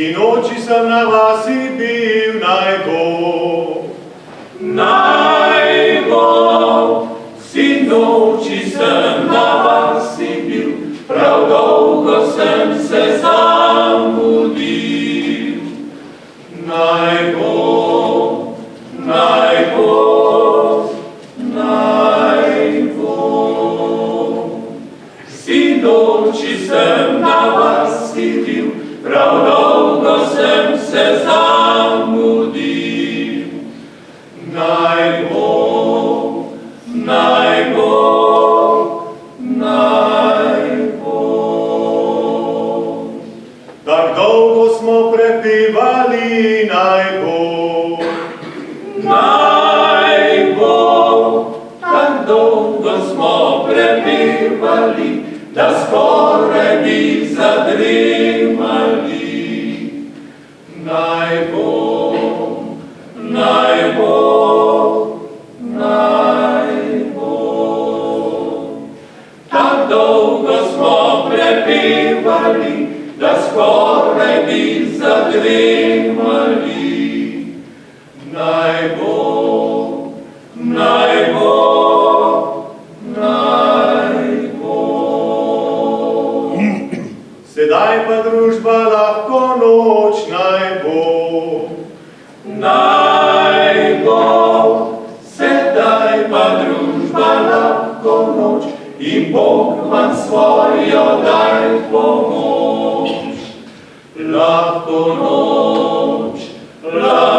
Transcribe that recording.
Sinoči sem na vasi bil, naj bo. Naj bo, sinoči sem na vasi bil, prav dolgo sem se zamudil. Naj bo, naj bo, naj bo. Sinoči sem na vasi bil, prav dolgo sem se zamudil. Naj bo, naj bo, naj bo. Tak dolgo smo prepevali, naj bo. Naj bo, tak dolgo smo prepevali, da skoraj bi zadremali. Naj bo, naj bo, naj bo. Tak dolgo smo prepevali, da skoraj bi zadremali. Naj bo, naj bo, naj bo. Sedaj pa družba lahko noč, naj bo. Naj bo, sedaj pa družba lahko noč, in Bog vam svojo daj pomoč. Lahko noč, lahko